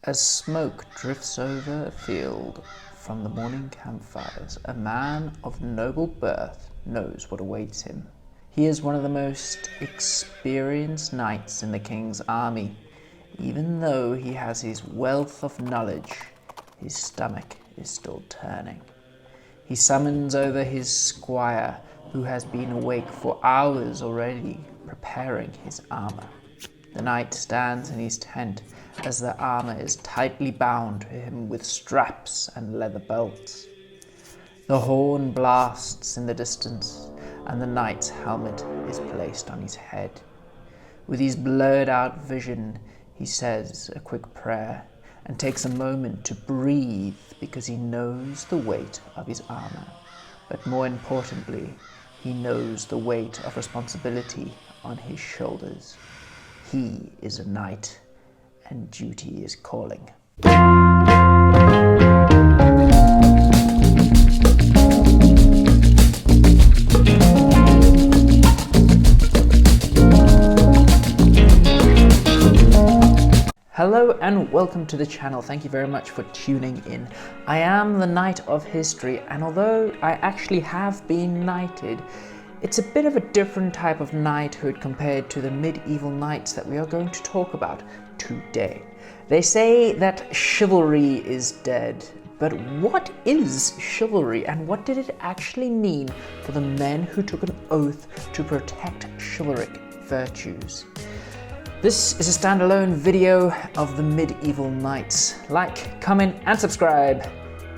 As smoke drifts over a field from the morning campfires, a man of noble birth knows what awaits him. He is one of the most experienced knights in the king's army. Even though he has his wealth of knowledge, his stomach is still turning. He summons over his squire, who has been awake for hours already, preparing his armor. The knight stands in his tent as the armor is tightly bound to him with straps and leather belts. The horn blasts in the distance, and the knight's helmet is placed on his head. With his blurred-out vision, he says a quick prayer and takes a moment to breathe because he knows the weight of his armor. But more importantly, he knows the weight of responsibility on his shoulders. He is a knight, and duty is calling. Hello and welcome to the channel. Thank you very much for tuning in. I am the Knight of History, and although I actually have been knighted, it's a bit of a different type of knighthood compared to the medieval knights that we are going to talk about today. They say that chivalry is dead, but what is chivalry and what did it actually mean for the men who took an oath to protect chivalric virtues? This is a standalone video of the medieval knights. Like, comment and subscribe.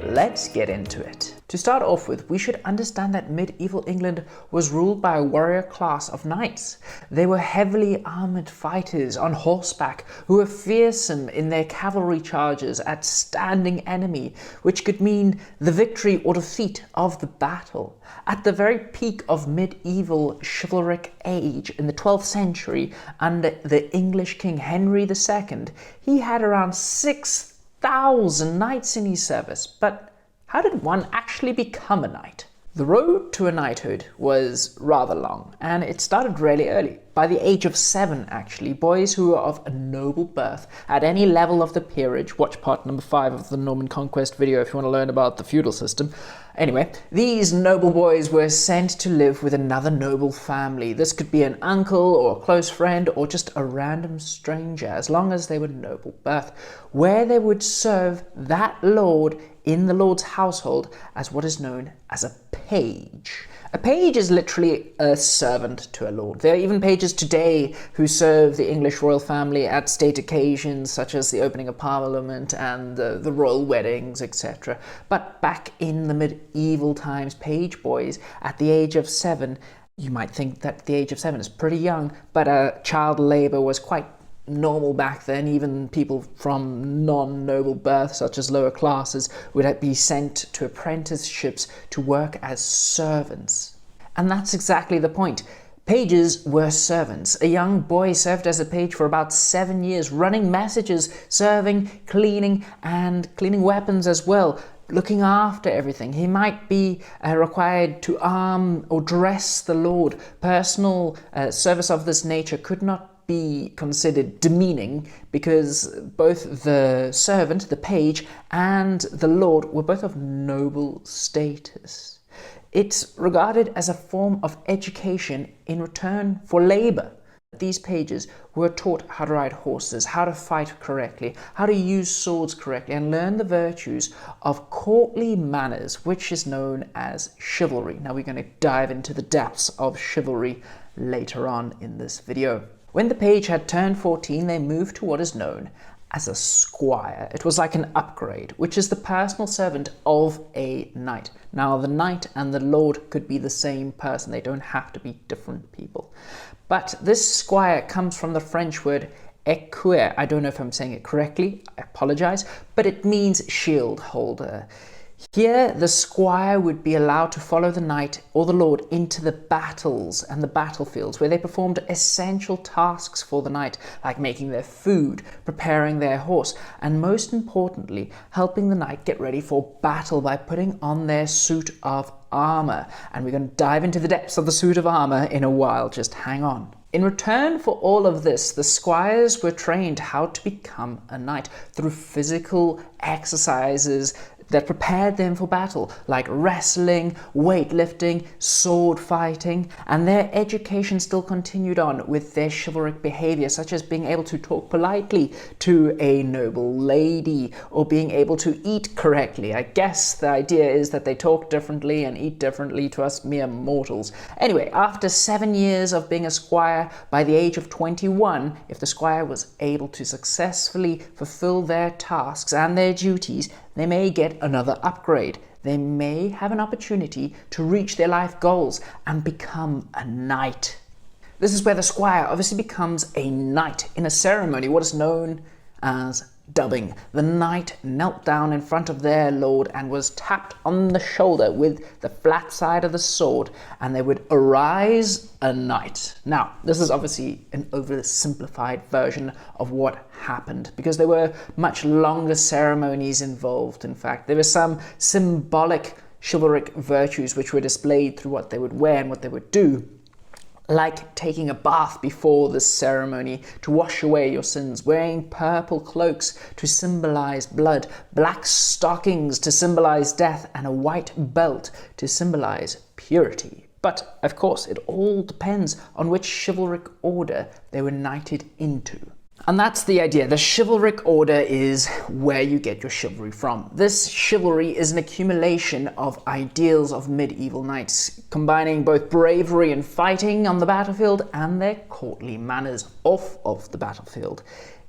Let's get into it. To start off with, we should understand that medieval England was ruled by a warrior class of knights. They were heavily armored fighters on horseback who were fearsome in their cavalry charges at standing enemy, which could mean the victory or defeat of the battle. At the very peak of medieval chivalric age in the 12th century, under the English King Henry II, he had around 6,000 knights in his service. But how did one actually become a knight? The road to a knighthood was rather long, and it started really early. By the age of 7, actually, boys who were of a noble birth at any level of the peerage, watch part number 5 of the Norman Conquest video if you want to learn about the feudal system. Anyway, these noble boys were sent to live with another noble family. This could be an uncle or a close friend or just a random stranger, as long as they were noble birth, where they would serve that lord in the lord's household as what is known as a page. A page is literally a servant to a lord. There are even pages today who serve the English royal family at state occasions such as the opening of Parliament and the royal weddings, etc. But back in the medieval times, page boys at the age of 7, you might think that the age of 7 is pretty young, but child labor was quite normal back then. Even people from non-noble birth, such as lower classes, would be sent to apprenticeships to work as servants. And that's exactly the point. Pages were servants. A young boy served as a page for about 7 years, running messages, serving, cleaning, and cleaning weapons as well, looking after everything. He might be required to arm or dress the lord. Personal service of this nature could not be considered demeaning because both the servant, the page, and the lord were both of noble status. It's regarded as a form of education in return for labor. These pages were taught how to ride horses, how to fight correctly, how to use swords correctly, and learn the virtues of courtly manners, which is known as chivalry. Now we're going to dive into the depths of chivalry later on in this video. When the page had turned 14, they moved to what is known as a squire. It was like an upgrade, which is the personal servant of a knight. Now, the knight and the lord could be the same person. They don't have to be different people. But this squire comes from the French word écuyer. I don't know if I'm saying it correctly. I apologize. But it means shield holder. Here, the squire would be allowed to follow the knight or the lord into the battles and the battlefields, where they performed essential tasks for the knight, like making their food, preparing their horse, and most importantly, helping the knight get ready for battle by putting on their suit of armor. And we're going to dive into the depths of the suit of armor in a while. Just hang on. In return for all of this, the squires were trained how to become a knight through physical exercises that prepared them for battle, like wrestling, weightlifting, sword fighting, and their education still continued on with their chivalric behavior, such as being able to talk politely to a noble lady or being able to eat correctly. I guess the idea is that they talk differently and eat differently to us mere mortals. Anyway, after 7 years of being a squire, by the age of 21, if the squire was able to successfully fulfill their tasks and their duties, they may get another upgrade. They may have an opportunity to reach their life goals and become a knight. This is where the squire obviously becomes a knight in a ceremony, what is known as dubbing. The knight knelt down in front of their lord and was tapped on the shoulder with the flat side of the sword, and they would arise a knight. Now, this is obviously an oversimplified version of what happened, because there were much longer ceremonies involved. In fact, there were some symbolic chivalric virtues which were displayed through what they would wear and what they would do, like taking a bath before this ceremony to wash away your sins, wearing purple cloaks to symbolize blood, black stockings to symbolize death, and a white belt to symbolize purity. But, of course, it all depends on which chivalric order they were knighted into. And that's the idea. The chivalric order is where you get your chivalry from. This chivalry is an accumulation of ideals of medieval knights, combining both bravery and fighting on the battlefield and their courtly manners off of the battlefield.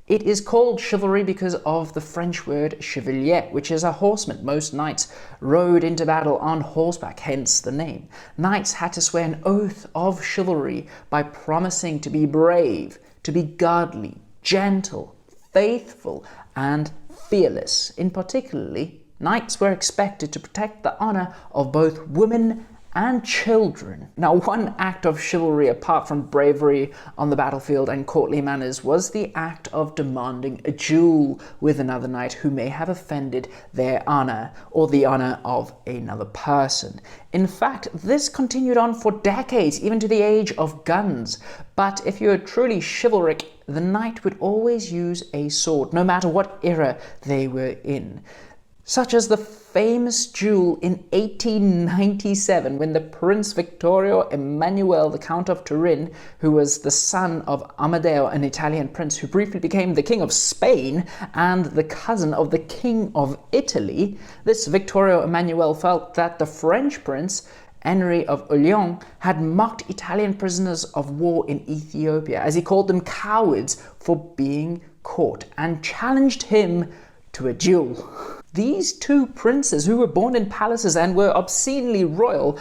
It is called chivalry because of the French word chevalier, which is a horseman. Most knights rode into battle on horseback, hence the name. Knights had to swear an oath of chivalry by promising to be brave, to be godly, gentle, faithful, and fearless. In particularly, knights were expected to protect the honor of both women and children. Now, one act of chivalry apart from bravery on the battlefield and courtly manners was the act of demanding a duel with another knight who may have offended their honor or the honor of another person. In fact, this continued on for decades, even to the age of guns. But if you were truly chivalric, the knight would always use a sword, no matter what era they were in. Such as the famous duel in 1897 when the Prince Vittorio Emanuele, the Count of Turin, who was the son of Amadeo, an Italian prince who briefly became the King of Spain and the cousin of the King of Italy, this Vittorio Emanuele felt that the French prince Henry of Orleans had mocked Italian prisoners of war in Ethiopia, as he called them cowards for being caught, and challenged him to a duel. These two princes, who were born in palaces and were obscenely royal,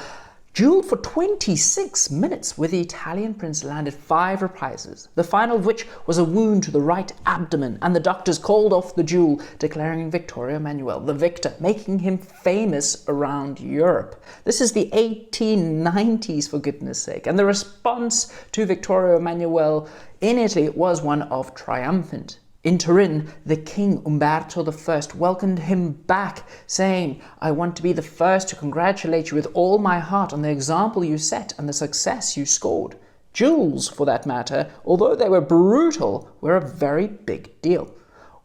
dueled for 26 minutes, where the Italian prince landed 5 reprises, the final of which was a wound to the right abdomen, and the doctors called off the duel, declaring Vittorio Emanuele the victor, making him famous around Europe. This is the 1890s, for goodness sake, and the response to Vittorio Emanuele in Italy was one of triumphant. In Turin, the king Umberto I welcomed him back, saying, "I want to be the first to congratulate you with all my heart on the example you set and the success you scored." Duels, for that matter, although they were brutal, were a very big deal.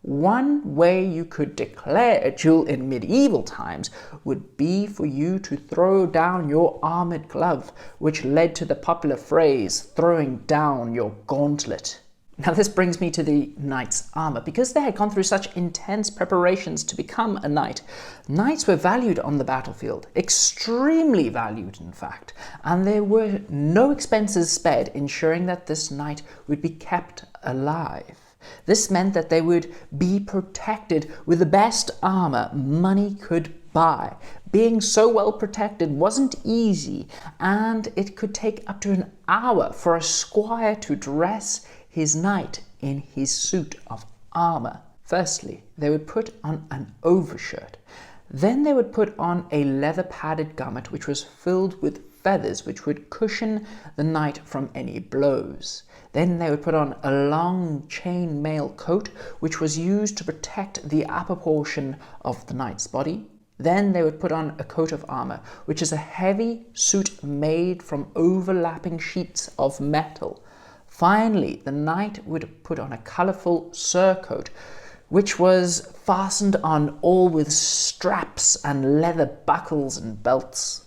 One way you could declare a duel in medieval times would be for you to throw down your armored glove, which led to the popular phrase, "throwing down your gauntlet." Now, this brings me to the knight's armor. Because they had gone through such intense preparations to become a knight, knights were valued on the battlefield, extremely valued in fact, and there were no expenses spared ensuring that this knight would be kept alive. This meant that they would be protected with the best armor money could buy. Being so well protected wasn't easy, and it could take up to an hour for a squire to dress his knight in his suit of armor. Firstly, they would put on an overshirt. Then they would put on a leather-padded garment which was filled with feathers which would cushion the knight from any blows. Then they would put on a long chain-mail coat which was used to protect the upper portion of the knight's body. Then they would put on a coat of armor, which is a heavy suit made from overlapping sheets of metal. Finally, the knight would put on a colourful surcoat, which was fastened on all with straps and leather buckles and belts.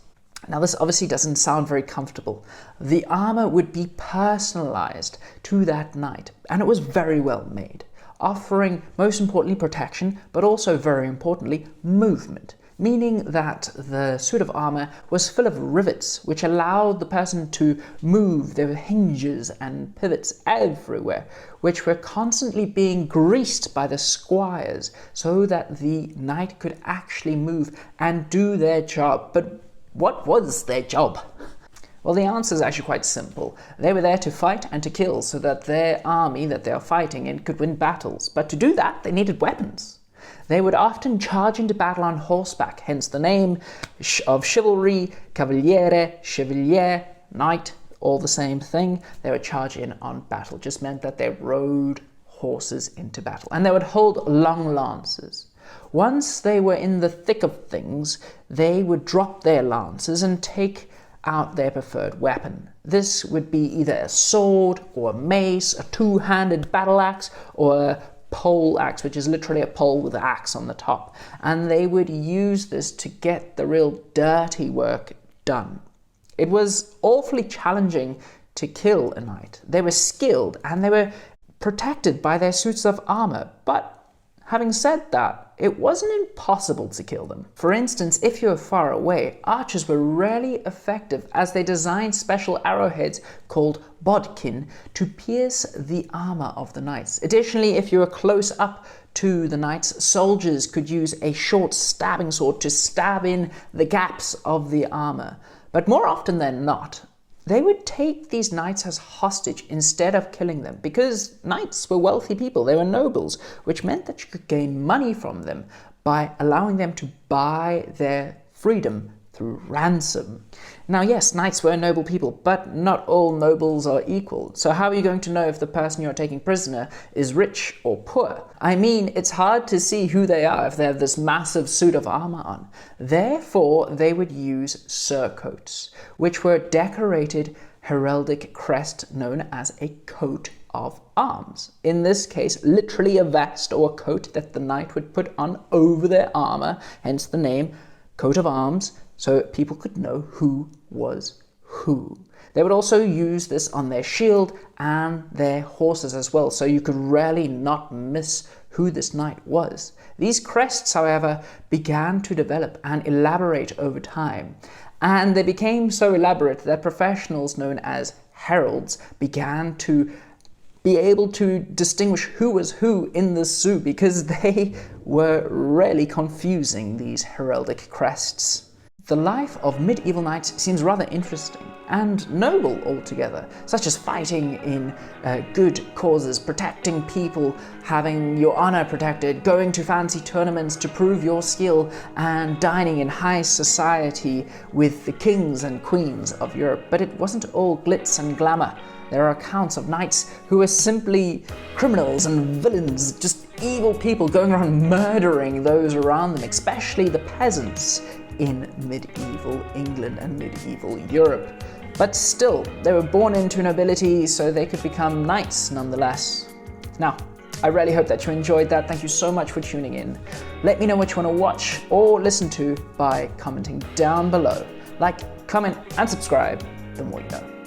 Now, this obviously doesn't sound very comfortable. The armour would be personalised to that knight, and it was very well made, offering most importantly protection, but also very importantly movement, meaning that the suit of armour was full of rivets which allowed the person to move. There were hinges and pivots everywhere, which were constantly being greased by the squires so that the knight could actually move and do their job. But what was their job? Well, the answer is actually quite simple. They were there to fight and to kill so that their army that they are fighting in could win battles. But to do that, they needed weapons. They would often charge into battle on horseback, hence the name of chivalry, cavaliere, chevalier, knight, all the same thing. They would charge in on battle, just meant that they rode horses into battle. And they would hold long lances. Once they were in the thick of things, they would drop their lances and take out their preferred weapon. This would be either a sword or a mace, a two-handed battle axe, or a pole axe, which is literally a pole with an axe on the top. And they would use this to get the real dirty work done. It was awfully challenging to kill a knight. They were skilled and they were protected by their suits of armour, but having said that, it wasn't impossible to kill them. For instance, if you were far away, archers were rarely effective as they designed special arrowheads called bodkin to pierce the armour of the knights. Additionally, if you were close up to the knights, soldiers could use a short stabbing sword to stab in the gaps of the armour. But more often than not, they would take these knights as hostage instead of killing them, because knights were wealthy people, they were nobles, which meant that you could gain money from them by allowing them to buy their freedom through ransom. Now yes, knights were noble people, but not all nobles are equal. So how are you going to know if the person you're taking prisoner is rich or poor? I mean, it's hard to see who they are if they have this massive suit of armor on. Therefore, they would use surcoats, which were decorated heraldic crest known as a coat of arms. In this case, literally a vest or coat that the knight would put on over their armor, hence the name coat of arms, so people could know who was who. They would also use this on their shield and their horses as well, so you could rarely not miss who this knight was. These crests, however, began to develop and elaborate over time, and they became so elaborate that professionals known as heralds began to be able to distinguish who was who in the suit, because they were really confusing, these heraldic crests. The life of medieval knights seems rather interesting and noble altogether, such as fighting in good causes, protecting people, having your honor protected, going to fancy tournaments to prove your skill, and dining in high society with the kings and queens of Europe. But it wasn't all glitz and glamour. There are accounts of knights who were simply criminals and villains, just evil people going around murdering those around them, especially the peasants in medieval England and medieval Europe. But still, they were born into nobility, so they could become knights nonetheless. Now, I really hope that you enjoyed that. Thank you so much for tuning in. Let me know what you want to watch or listen to by commenting down below. Like, comment, and subscribe, the more you know.